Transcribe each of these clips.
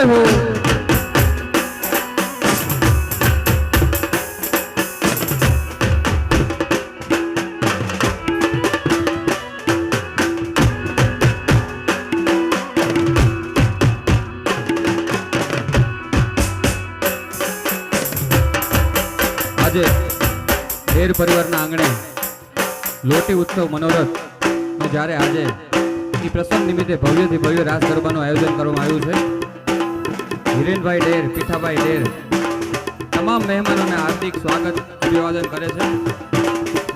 जय हो। આજે ઢેર પરિવારના આંગણે લોટી ઉત્સવ મનોરથ નો જ્યારે આજે એ પ્રસંગ નિમિત્તે ભવ્યથી ભવ્ય રાસ ગરબાનું આયોજન કરવામાં આવ્યું છે। હિરેનભાઈ ઢેર, પીઠાભાઈ ઢેર તમામ મહેમાનોને હાર્દિક સ્વાગત અભિવાદન કરે છે।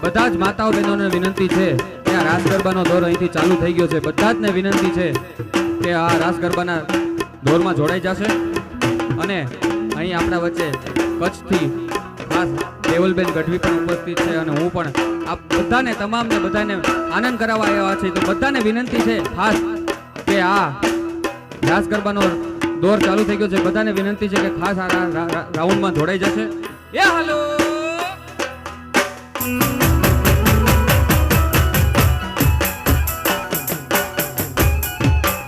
બધા જ માતાઓ બહેનોને વિનંતી છે કે આ રાસ ગરબાનો દોર અહીંથી ચાલુ થઈ ગયો છે। બધા જ ને વિનંતી છે કે આ રાસ ગરબાના દોરમાં જોડાઈ જશે અને અહીં આપણા વચ્ચે કચ્છથી ખાસ દેવલબેન ગઢવી પણ ઉપસ્થિત છે અને હું પણ આ બધાને તમામને બધાને આનંદ કરાવવા આવ્યા છે। તો બધાને વિનંતી છે ખાસ કે આ રાસ ગરબાનો દોર ચાલુ થઈ ગયો છે। બધાને વિનંતી છે કે ખાસ આ રાઉન્ડમાં જોડાઈ જશે। એ હાલો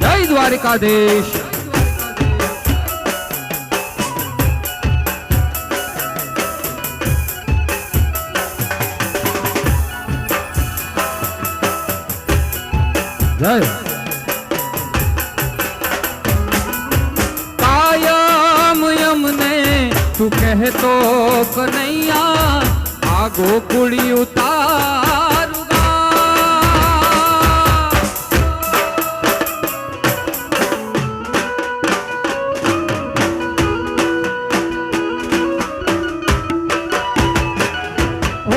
જય દ્વારિકાધીશ। जय कायम यमने तू कहतो कन्हैया आगो कुड़ी उतारूंगा।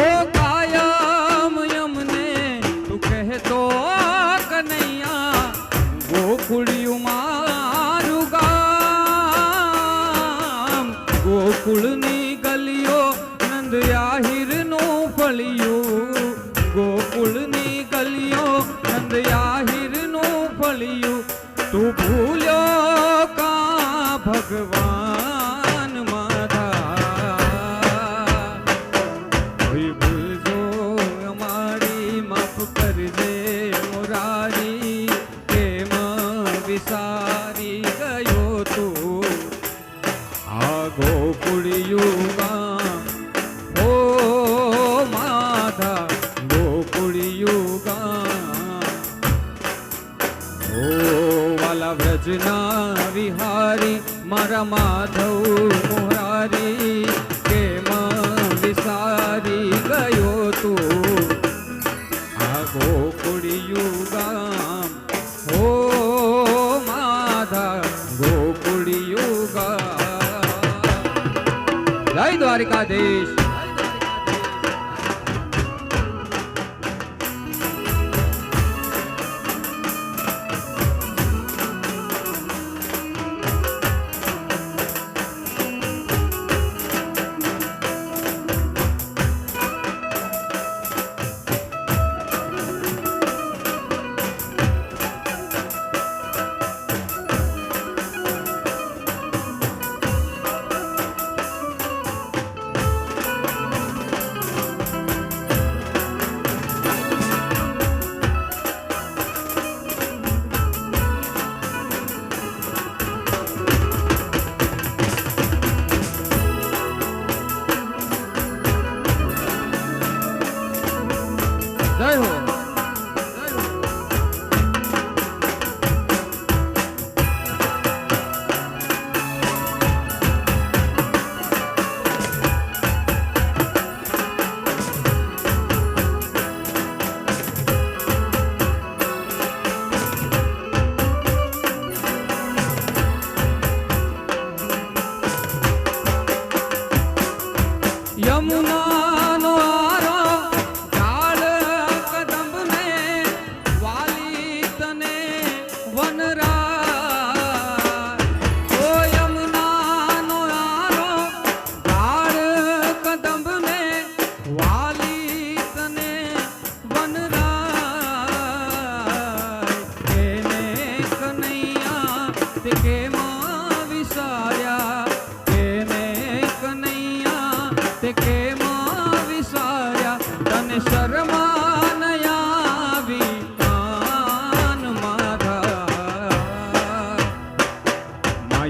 ओ कायम यमने तू कहतो गोकुळियु मारू गाम गोकुळनी गलियो नंद याहिरनु फळिયું गोकुळनी गलियो नंद याहिरनु फळिયું तू भूल्यो का भगवान माधा कोई भूलजो अमारी माफ करजे मुरारी विसारी गयो तू आ गोकुळिયું गाम ओ माधा गोकुळिયું गाम ओ वाला व्रजना विहारी मारा माधव मुरारी केम विसारी गयो तू आ गोकुळिયું गाम ओ गोकुळिયું गाम। जय द्वारिकाधीश।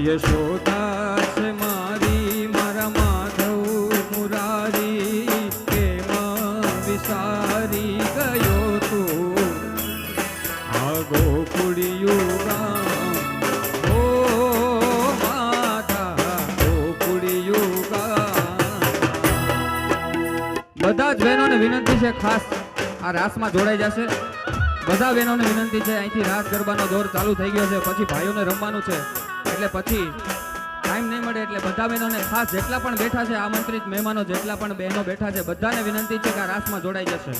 યશોદા છે મારી મારા માધવ મુરારી કેમાં વિસારી ગયો તું આ ગોકુળિયું ગામ ઓ માતા ગોકુળિયું ગામ. બધા જ બહેનોને વિનંતી છે ખાસ આ રાસમાં જોડાઈ જશે. બધા બહેનોને વિનંતી છે અહીંથી રાસ ગરબાનો દોર ચાલુ થઈ ગયો છે પછી ભાઈઓને રમવાનું છે એટલે પછી ટાઈમ નહીં મળે એટલે બધા બહેનોને ખાસ જેટલા પણ બેઠા છે આમંત્રિત મહેમાનો જેટલા પણ બહેનો બેઠા છે બધાને વિનંતી છે કે આ રાસમાં જોડાઈ જશે.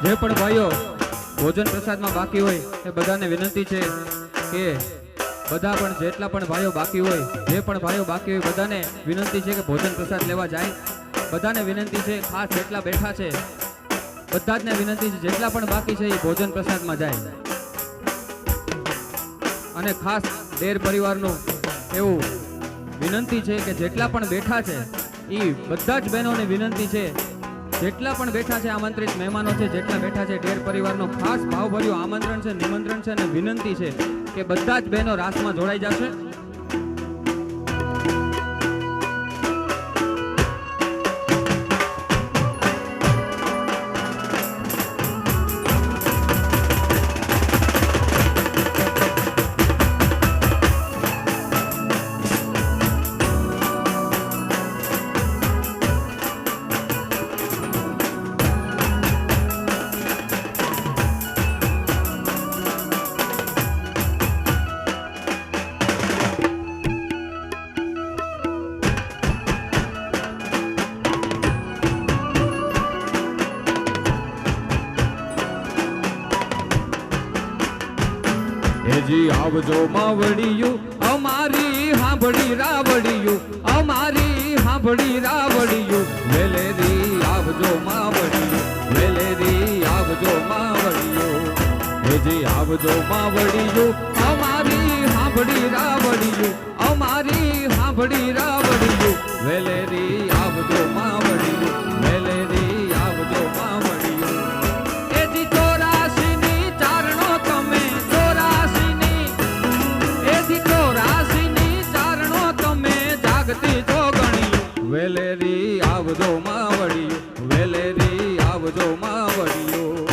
જે પણ ભાઈઓ ભોજન પ્રસાદમાં બાકી હોય એ બધાને વિનંતી છે કે બધા પણ જેટલા પણ ભાઈઓ બાકી હોય જે પણ ભાઈઓ બાકી હોય બધાને વિનંતી છે કે ભોજન પ્રસાદ લેવા જાય. બધાને વિનંતી છે ખાસ જેટલા બેઠા છે બધા જને વિનંતી છે જેટલા પણ બાકી છે એ ભોજન પ્રસાદમાં જાય. અને ખાસ દેર પરિવારનું એવું વિનંતી છે કે જેટલા પણ બેઠા છે એ બધા જ બહેનોને વિનંતી છે જેટલા પણ બેઠા છે આમંત્રિત મહેમાનો છે જેટલા બેઠા છે ડેર પરિવારનો ખાસ ભાવભર્યું આમંત્રણ છે નિમંત્રણ છે અને વિનંતી છે કે બધા જ બહેનો રાસમાં જોડાઈ જશે. જી આવજો માવડિયું અમારી હાંભળી રાવડિયું અમારી હાંભળી રાવડિયું વેલેરી આવજો માવડિયું વેલેરી આવજો માવડિયું જી આવજો માવડિયું અમારી હાંભળી રાવડિયું અમારી હાંભળી રાવડિયું વેલેરી આવજો માવડિયું વેલેરી આવજો માવડિયું. વેલેરી આવજો માવડિયું વેલેરી આવજો માવડિયું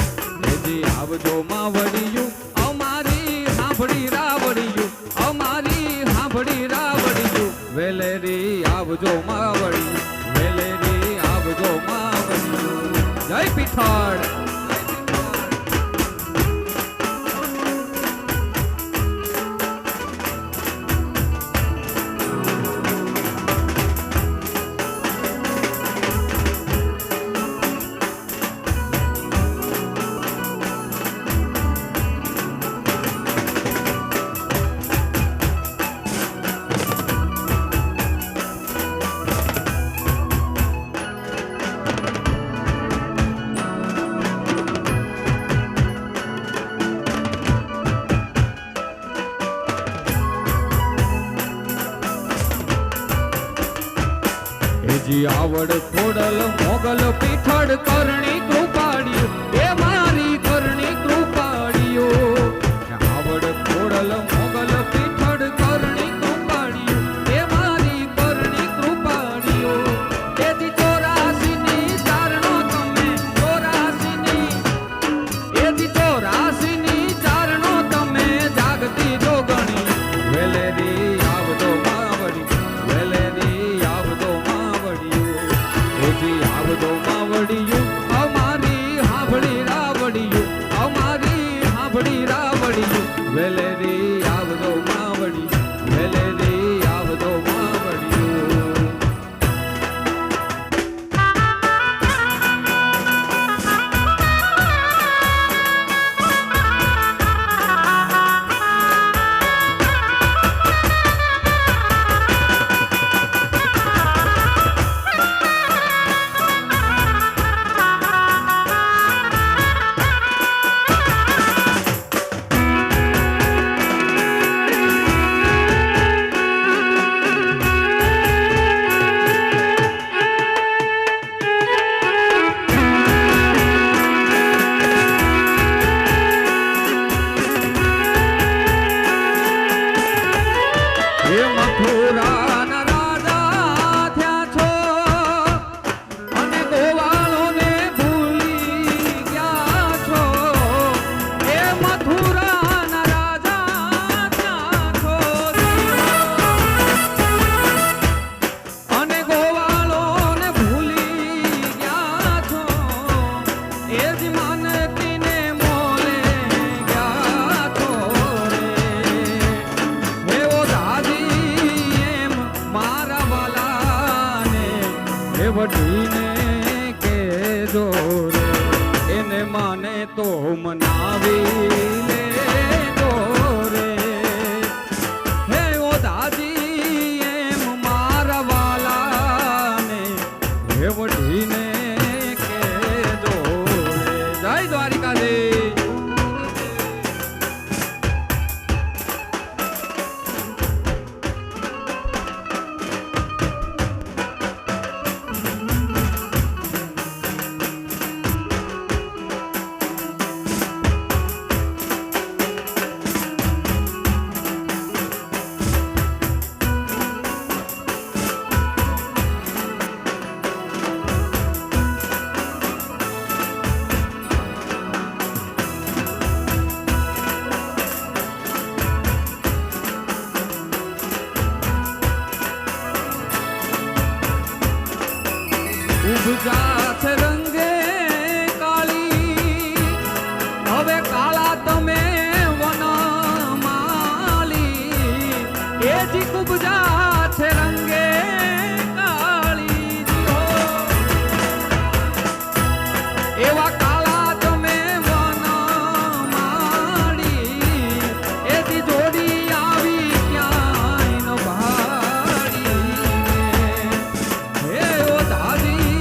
જી આવજો માવડિયું અમારી હાંભળી રાવડિયું અમારી હાંભળી રાવડિયું વેલેરી આવજો માવડિયું વેલેરી આવજો માવડિયું. જય પીઠળ. જી આવડ ખોડલ મોગલ પીઠળ કરણી કૃપાડિયું એ મારી કરણી કૃપાડિયું. આવડ ખોડલ મોગલ પીઠળ કરણી કૃપાડિયું એ મારી કરણી કૃપાડિયું. તેથી ચોર એ વઢીને કેજો રે એને માને તો મનાવી લેજો રે હે ઓ દાદી એમ મારા વાલાને હે વઢીને કેજો રે જય દ્વારિકાધીશ ઉપજા છે રંગે કાળી હવે કાળા તમે વનમાલી એ જી ઉપજા છે રંગે કાળી હો એવા કાળા તમે વનમાલી એ જી જોડી આવી ક્યાંય ન ભાડી હે ઓ દાદી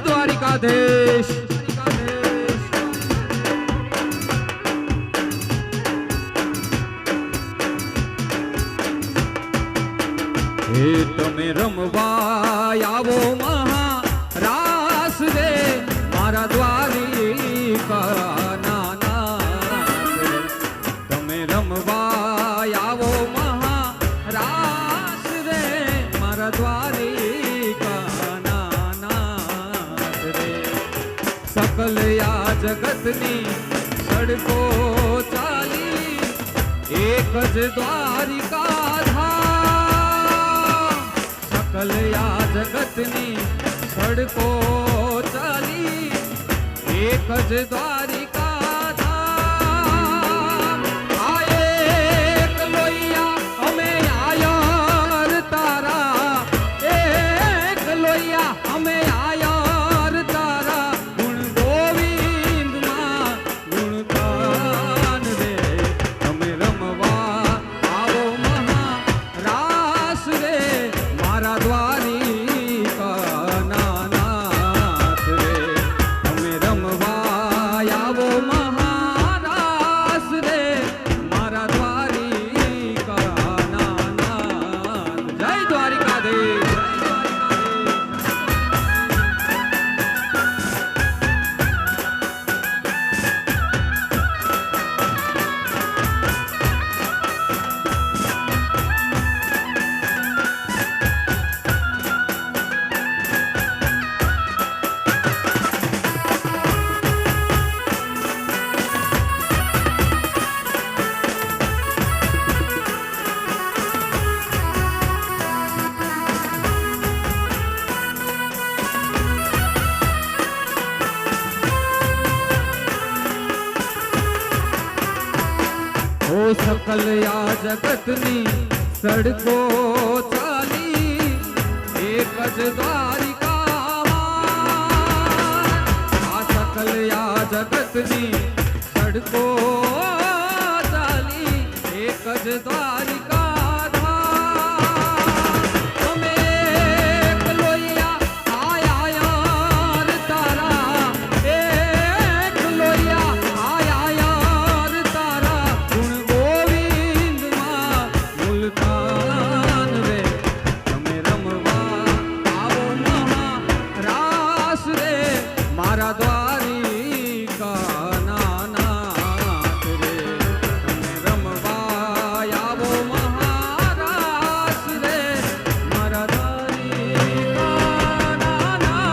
દ્વારિકાધીશ હે તમે રમવા આવો મહારાસ રે મારા દ્વારિકા નાથ રે તમે રમવા આવો મહારાસ રે મારા દ્વારિકા નાથ રે સકલ આ જગતની સડકો ચાલી એક જ દ્વારિકા કલયા જગતની સડકો ચાલી એક જ દ્વારિકા ધામ આ એક લોહિયા અમે આયર તારા એક લોહિયા અમે આયર તારા ગુણ ગોવિંદમાં ગુણગાન રે તમે રમવા આવો મહારાસ રે મારા દ્વારિકા નાથ રે તમે રમવા આવો મહારાસ રે મારા દ્વારિકા નાથ જય દ્વારિકાધીશ ઓ સકલ આ જગતની સડકો ચાલી એક જ દ્વારિકા આ સકલ આ જગતની સડકો ચાલી એક જ દ્વારિકા તમે એક લોહિયા આયર તારા એક લોહિયા આયર તારા ગુણ ગોવિંદમાં મુલતાન રે તમે રમવા આવો મહારાસ રે મારા દ્વારિકા નાથ રે તમે રમવા આવો મહારાસ રે મારા દ્વારિકા નાથ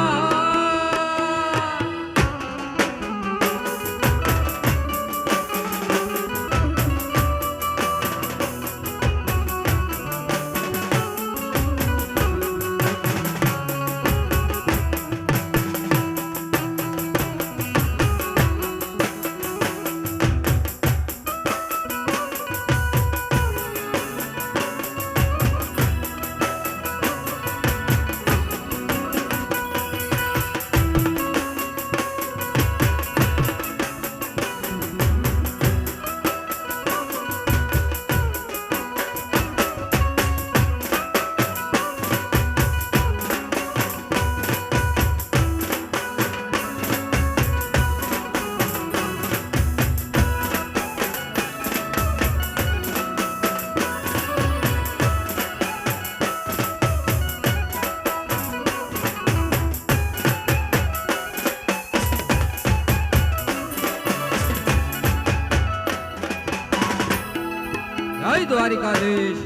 જય દ્વારિકાધીશ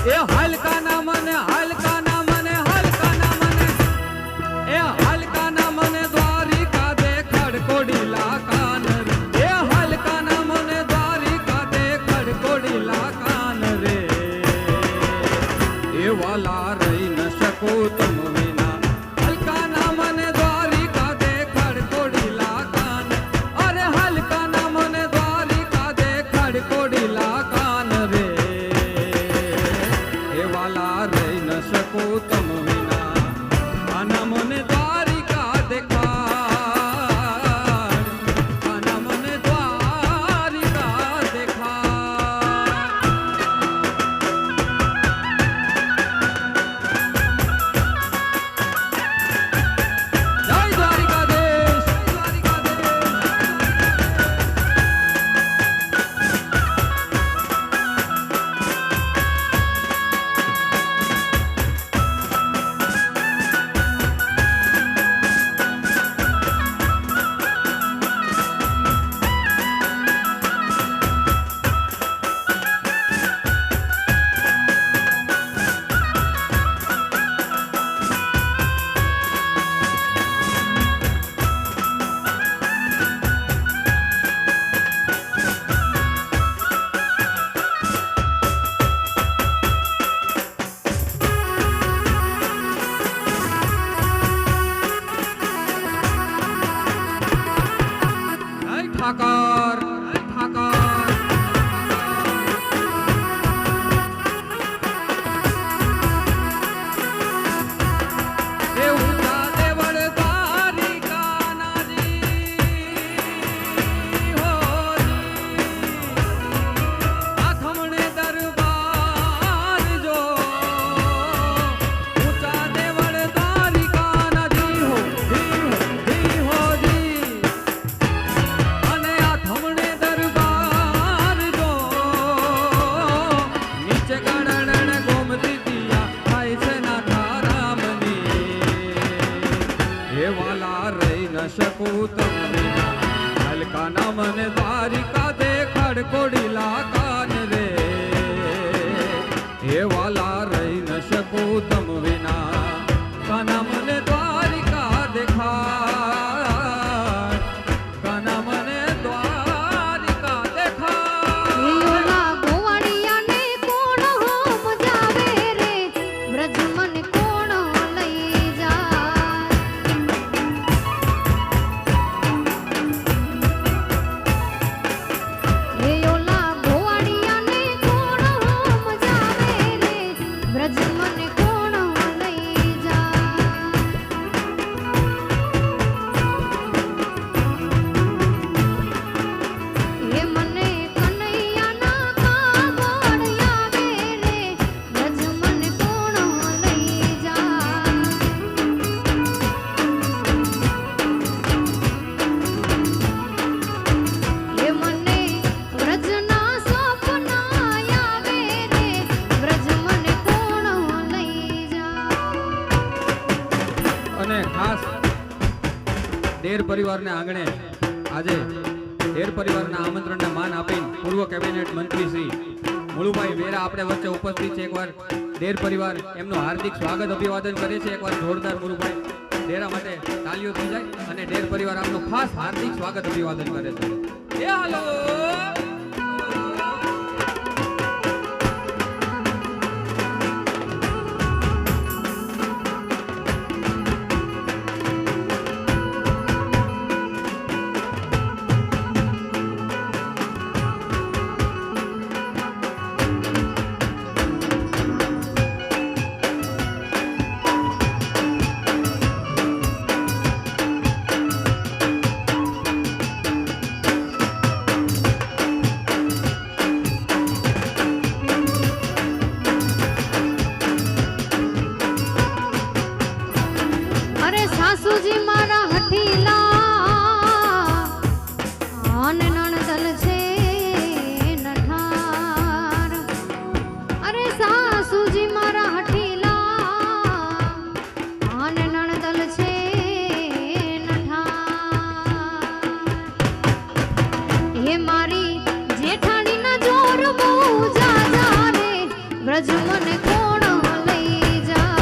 એ હલકા ના મને હલકા ના મને હલકા ના મને એ હલકા ના મને દ્વારિકા દે ખડકોડીલા કાન રે એ હલકા ના મને દ્વારિકા દે ખડકોડીલા કાન રે એ વાલા રહી ન શકું તમ વિના હલકા ના મને દ્વારિકા દે ખડકોડીલા કાન અરે હલકા ના મને દ્વારિકા દે ખડકોડીલા કાન રે એ વાલા રહી ન શકું તમ વિના આના મને દ્વારિકા દેખાડ આના મને દ્વારિકા દેખાડ શકું તમ વિના હલકાના મને દ્વારિકા દેખાડ કોડીલા કાન રે હે વાલા રહી ન શકું તમ વિના કાના મને દ્વારિકા દેખાડ કાના મને દ્વારિકા દેખાડ ઓલા ગોવાળિયાને કોણ સમજાવે રે વ્રજ મને કોણ લઈ જાય એ ઓલા ગોવાળિયાને કોણ સમજાવે રે વ્રજ મને કોણ લઈ જાય એ મને કનૈયાના કાગળ આવે રે વ્રજ મને કોણ લઈ જાય એ મને વ્રજના સપના આવે રે વ્રજ મને કોણ લઈ જાય અને ખાસ દેર પરિવારને આંગણે આજે દેર પરિવારના આમંત્રણને માન આપી પૂર્વ કેબિનેટ મંત્રી શ્રી મુળુભાઈ વેરા આપણે વચ્ચે ઉપસ્થિત છે. એકવાર દેર પરિવાર એમનું હાર્દિક સ્વાગત અભિવાદન કરે છે. એકવાર જોરદાર મુળુભાઈ ડેરા માટે તાલીઓ થઈ જાય અને દેર પરિવાર આપનું ખાસ હાર્દિક સ્વાગત અભિવાદન કરે છે. એ હાલો અરે સાસુજી મારા હઠીલા આન નણદલ છે નઠાર અરે સાસુજી મારા હઠીલા આન નણદલ છે નઠાર એ મારી જેઠાણીના જોર બહુ જાજા રે વ્રજ મને કોણ લઈ જાય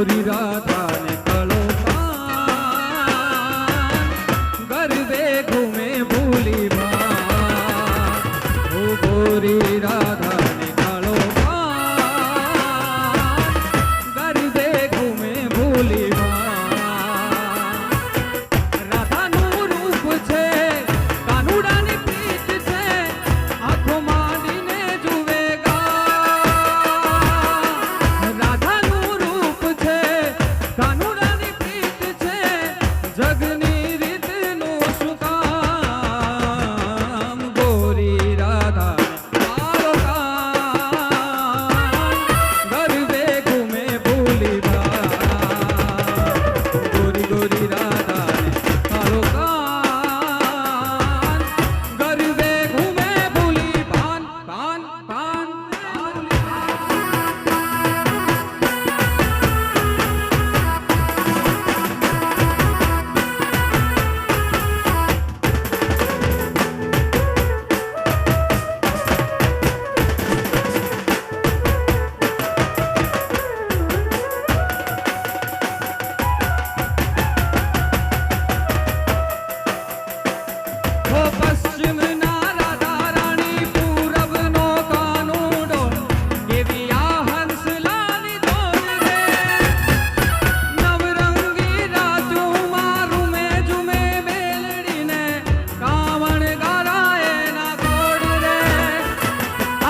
गोरी राधा ने कालो कान गरबे घूमे भूली भान ओ गोरी राधा ने कालो कान गरबे घूमे भूली भान રાધાનું રૂપ છે કાનુડાની પ્રીત છે આંખો માંડીને જુવેગા રાધાનું રૂપ છે કાનુડાની પ્રીત છે જગની રીતનું શું કામ ગોરી રાધા મારો કાન ગરબે ઘૂમે ભૂલી ભા ગોરી ગોરી રાધા કાલો કાન ગરબે ઘૂમે ભૂલી ભાન કાન કાન ઓ પશ્ચિમના રાધા રાણી પૂરબનો કાનુડો એવી આ હંસલાની દોડ રે નવરંગી રાજુમાં રૂમે જુમે બેલડીને કાવણ ગારાએ ના ગોડ રે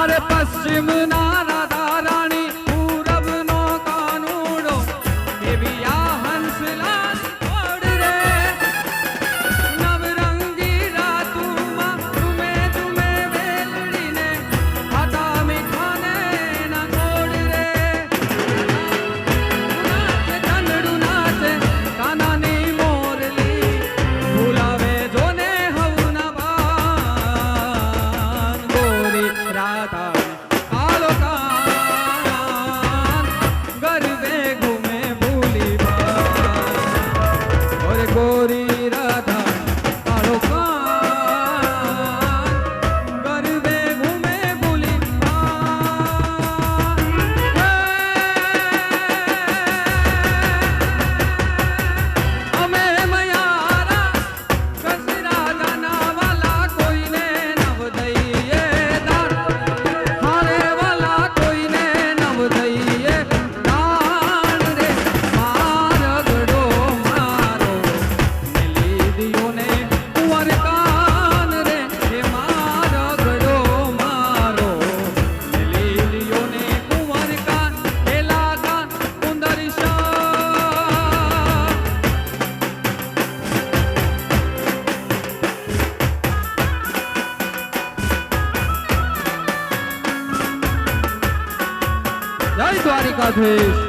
અરે પશ્ચિમના રાધા રાણી પૂરબનો કાનુડો એવી આ હંસલાની દોડ રે નવરંગી રાતુમાં રૂમે જુમે વેલડીને ખાતા મીઠાને ના ગોડ રે ચંદડું નાચે કાનાની મોરલી ભૂલાવે જોને હવના બાન ગોરી રાધા કાલો કાન ગરબે ઘૂમે ભૂલી ભા ઓરે ગોરી રાધા કાલો કાન ગરબે ઘૂમે ભૂલી અમે મયારા કૃષ્ણ રાધાના વાલા કોઈને નવ દઈએ દાન હારે વાલા કોઈને નવ દઈએ દાન રે માર ગડો મારો મિલી દિયો ને કુંવર કાન રે હે માર ગડો મારો મિલી દિયો ને કુંવર કાન હેલા કાન કુંદરી શા જય દ્વારિકાધીશ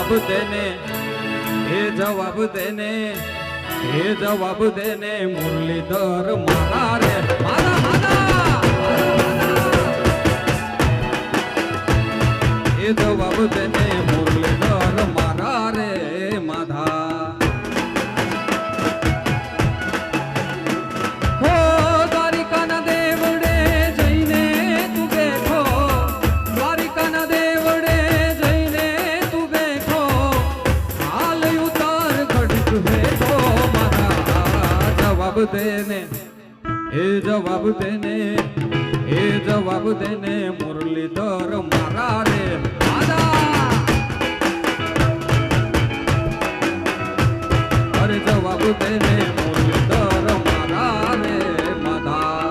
જવાબ દેને એ જવાબ દેને એ જવાબ દેને મુરલીધર મારા રે મારા મારા એ જવાબ દેને મુરલીધર મારા રે માધા હો દ્વારિકાના દેવડે જઈને તું બેઠો દ્વારિકાના દેવડે જઈને તું બેઠો હાલ ઉતાર ઘડીક બેઠો મારા જવાબ દેને એ જવાબ દેને એ જવાબ દેને મુરલીધર મારા રે માધા અરે જવાબ દેને મુરલીધર મારા રે માધા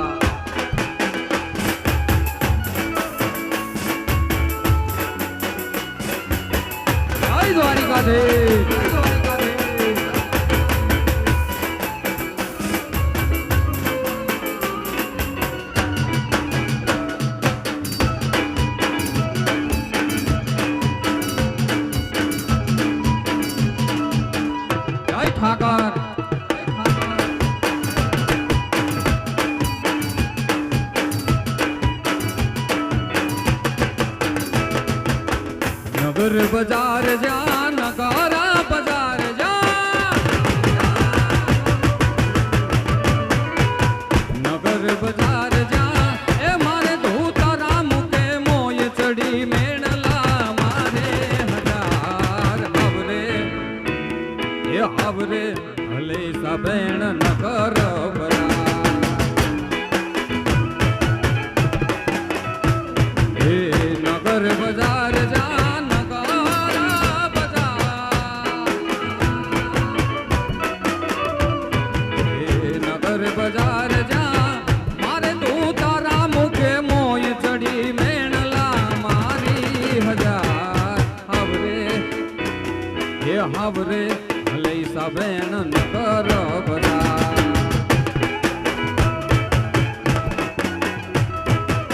જય દ્વારિકાધીશ જય દ્વારિકાધીશ જય ઠાકર નગર બજાર જા નગરા બજાર જા નગર બજાર જા એ મારે ધોતારા મુકે મોય ચડી મેણલા મારે હજાર આવરે એ આવરે ભલે સાબેણ નગર બજાર એ નગર બજાર જા બજાર જા મારે તું તારા મુખે મોય ચડી મેણલા મારી હજાર હાવરે એ હાવરે ભલે સાબેણ નગર બજાર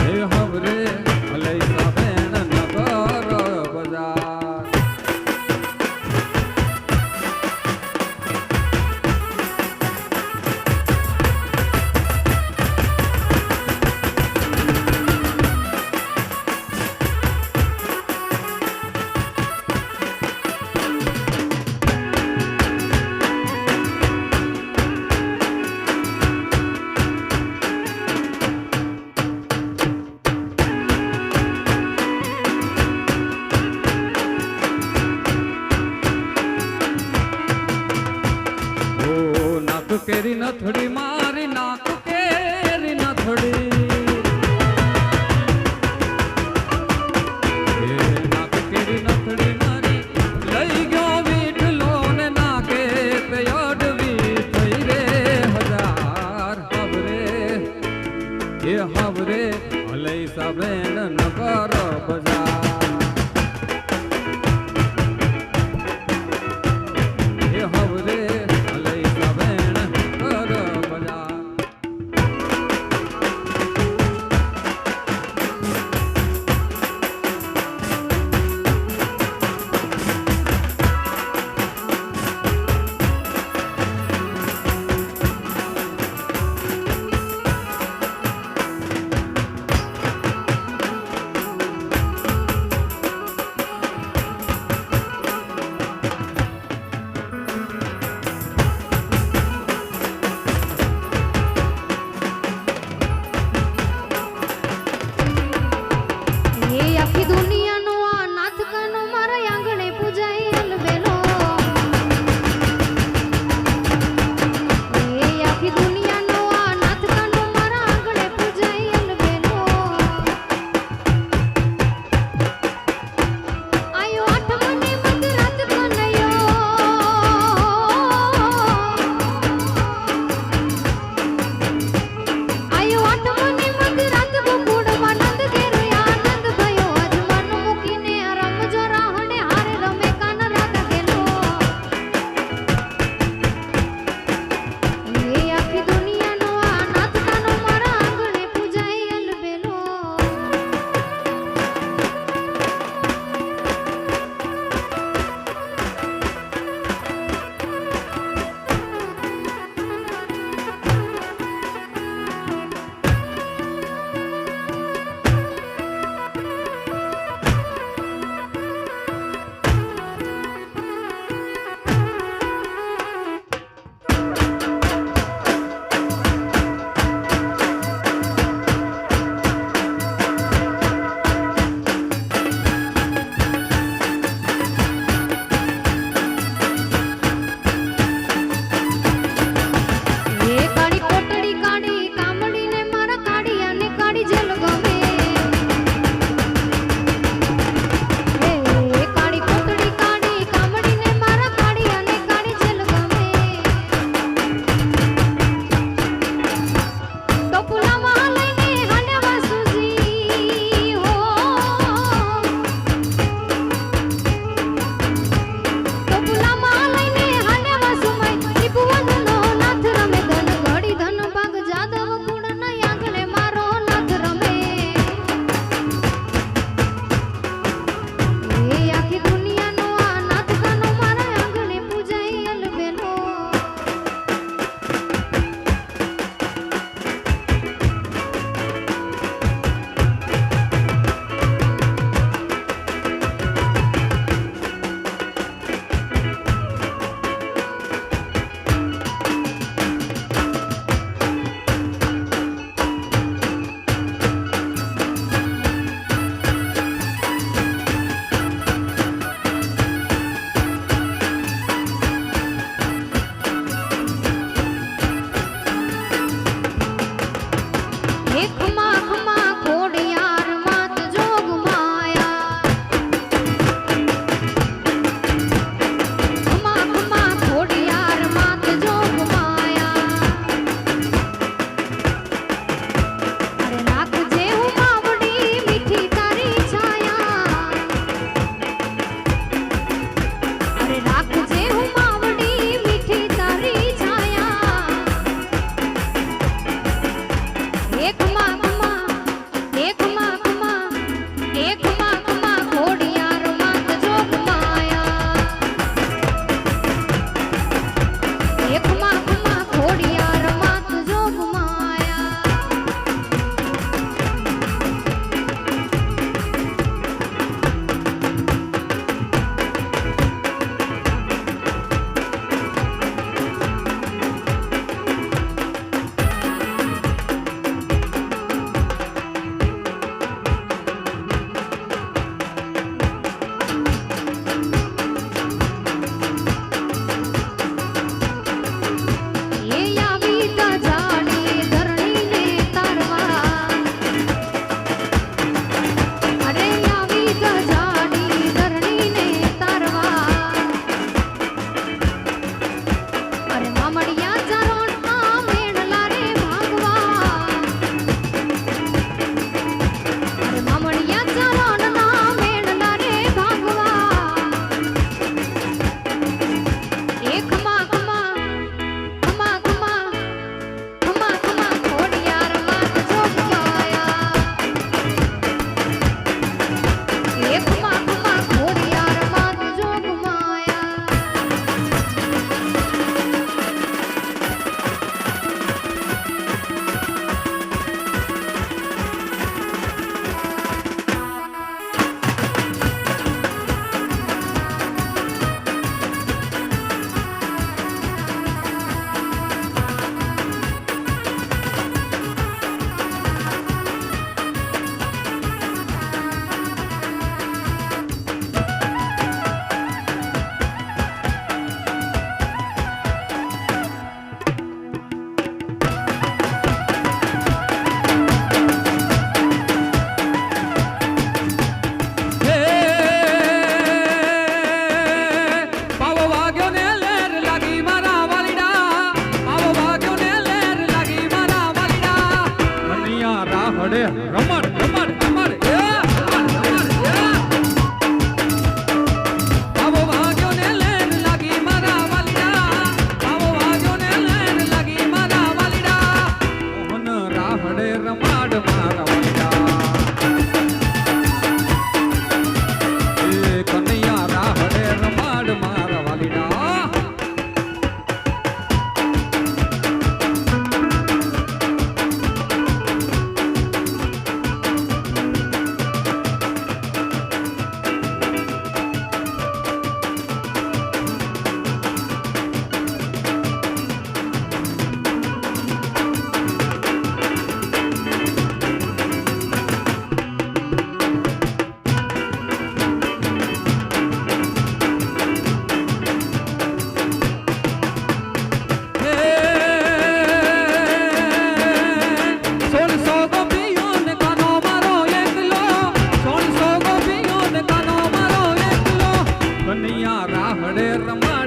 એ હાવરે ભલે સાબેણ નગર બજાર કેરી નથડી મારી નાક કેરી નથડી એ નાક કેરી નથડી મારી લઈ ગયો વીઠલો ને નાકે તે અડવી થઈ રે હજાર હાવરે એ હાવરે ભલે સાબેણ નગર બજાર એ હાવરે ભલે સાબેણ નગર બજાર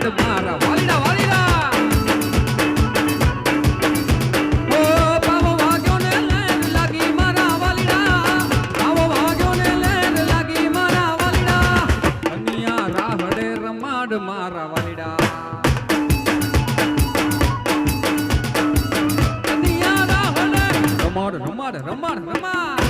રમાડ મારા વાલીડા વાલીડા ઓ પાવો વાગ્યો ને લેર લાગી મારા વાલીડા પાવો વાગ્યો ને લેર લાગી મારા વાલીડા કન્યા રાહડે રમાડ મારા વાલીડા કન્યા રાહડે રમાડ રમાડ રમાડ રમાડ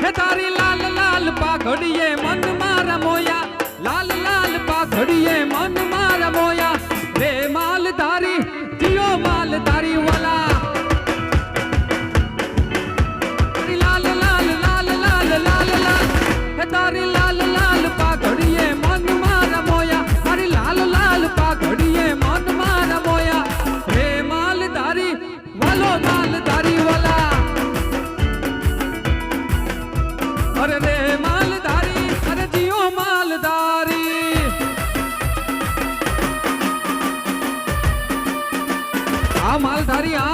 હે તારી લાલ લાલ પાઘડીએ મન મારા મોયા, લાલ લાલ પાઘડીએ મન મારા મોયા, રે માલધારી જીઓ માલધારી વાલા. લાલ લાલ લાલ લાલ લાલ લાલ હે તારી લાલ લાલ પાઘડીએ મન મારા મોયા, તારી લાલ લાલ પાઘડીએ મન મારા મોયા, રે માલધારી વાલો માલધારી વાલા. અરે રે માલધારી અરે જીઓ માલધારી. આ માલધારી આ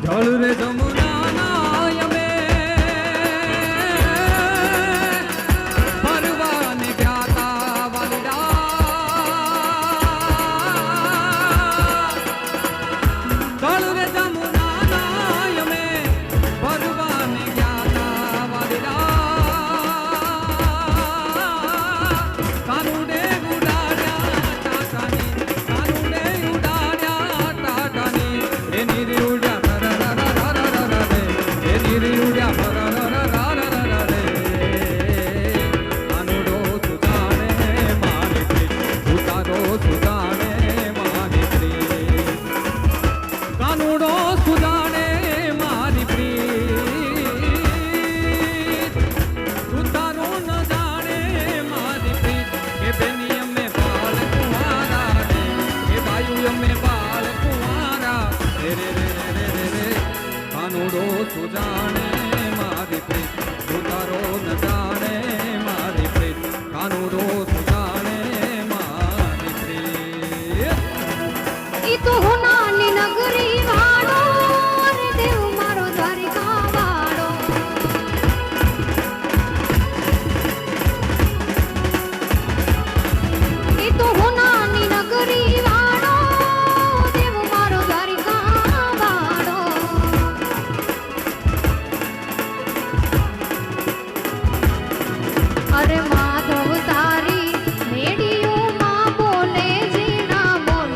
જળ રે જમુના નાયમે પરવાને ગાતા વાલડા જળ રે જમુના નાયમે પરવાને ગાતા વાલડા કાનુડે ઉડાડ્યા કાકાની કાનુડે સુજાણે મારી પ્રીત, કાનુડો સુજાણે મારી પ્રીત, તું તારું ન જાણે મારી પ્રીત, કે બેની અમે બાળ કુંવારા રે, કે બાયુ અમે બાળ કુંવારા રે રે રે રે રે રે, કાનુડો સુજાણે મારી પ્રીત, તું તારો ન જાણે મારી પ્રીત, કાનુડો સુજાણે મારી પ્રીત. ઈ તો હોનાની નગરી વાળો રે દેવ મારો દ્વારિકા વાળો. ઈ તો હોનાની નગરી વાળો દેવ મારો દ્વારિકા વાળો. અરે માધવ તારી મેડીઓમાં બોલે જીના બોલ,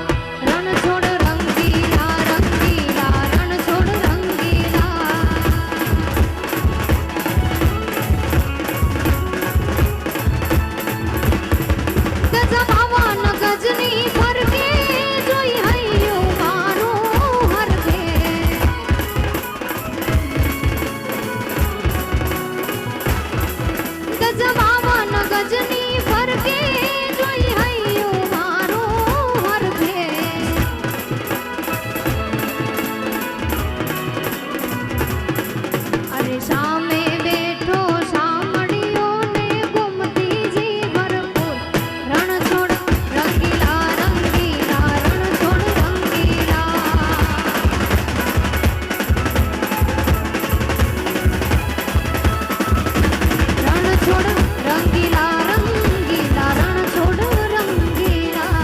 રણ છોડ રંગીલા રંગીલા, રણ છોડ રંગીલા. ગજબાવાન ગજની ફરકે જોઈ હૈયું મારું હરકે. ગજબાવાન ગજની ફરકે જોઈ હૈયું મારું હરકે. અરે સામે બેઠો સામડીઓને ગુમતીજી ભરપૂર, રણ છોડ રંગીલા રંગીલા, રણ છોડ રંગીલા. રણ છોડ રંગીલા રંગીલા, રણ છોડ રંગીલા.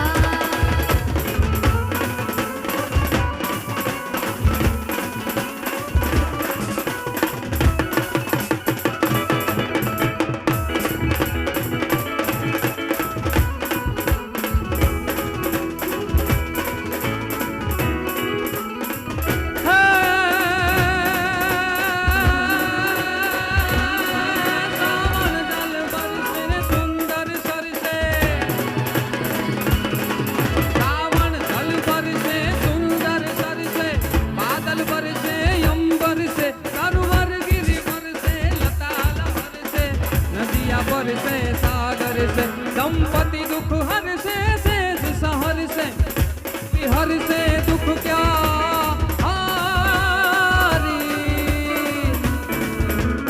સાવણ જલ બરસે સુંદર સરસે, બાદલ બરસે અંબર સે, સરોવર ગિરી બરસે લતાલ હરસે, નદિયા બરસે સાગર સે, સંપત્તિ દુઃખ હરસે સેજ સહરસે, હરસે દુઃખ ક્યાં હારી.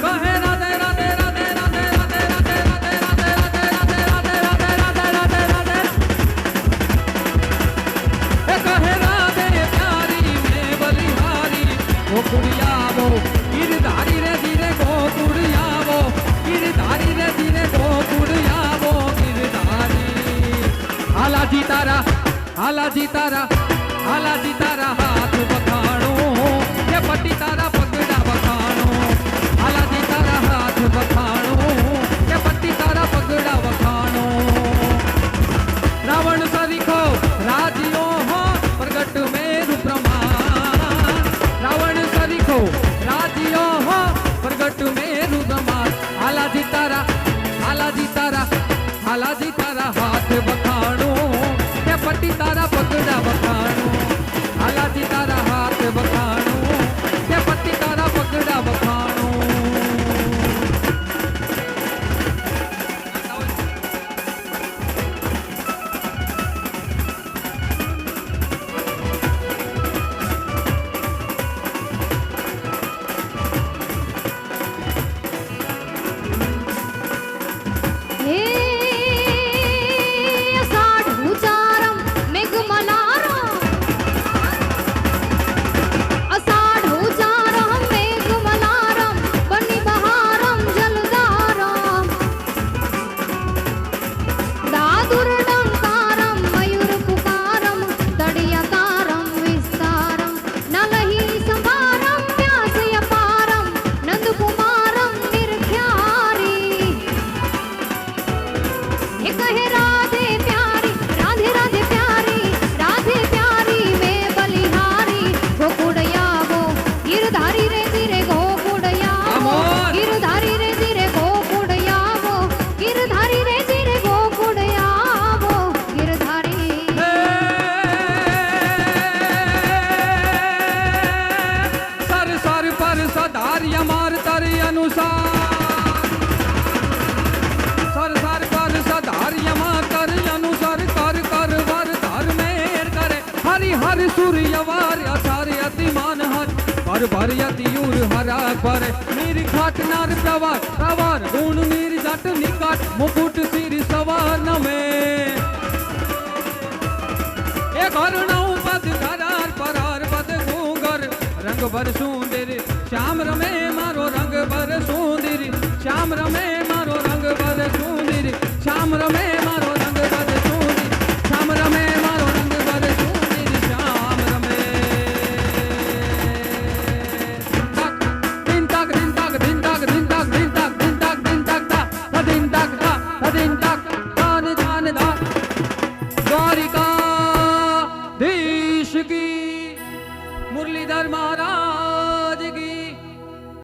કહે રાધે રાધે રાધે રાધે રાધે રાધે રાધે રાધે રાધે રાધે રાધે રાધે રાધે રાધે. એ કહે રાધે પ્યારી મેં બલિહારી, ગોકુળિયાવો ગિરધારી રે ધીરે ગોકુળિયાવો, ગિરધારી રે ધીરે ગોકુળિયાવો ગિરધારી. હાલાજી તારા હાલાજી તારા હાલાજી તારા હાથ વખાણો, કે પટી તારા પગડા વખાણો, હાલાજી તારા હાથ વખાણો, કે પટી તારા પગડા વખાણો. રાવણ સરીખો રાજીઓ હો પ્રગટ મેરુ પ્રમાણ, રાવણ સરીખો રાજીઓ હો પ્રગટ મેરુ પ્રમાણ. હાલાજી તારા હાલાજી તારા હાલાજી તારા હાથ વખાણો, કે પટી તારા પગડા વખાણો, હાલાજી તારા હાથ વખાણો, કે પટી તારા પગડા વખાણો. હે સાઢું ચારમ મેઘમલારો हर भरियती यूर हरा पर मीर खाटनार प्रवार प्रवार गुण मीर जट निकाट मुकुट सिर सवार नमे एक हरणौ पद धरार परार पद घूंगर रंग भर सुंदर श्याम रमे मारो रंग भर सुंदर श्याम रमे मारो रंग भर सुंदर श्याम रमे मारो रंग भर सुंदर श्याम रमे मारो रंग भर सुंदर श्याम रमे दिन तक दिन तक दिन तक दिन तक दिन तक दिन तक दिन तक ता दिन तक ता दिन तक दान दान दा द्वारिका देश की मुरलीधर महाराज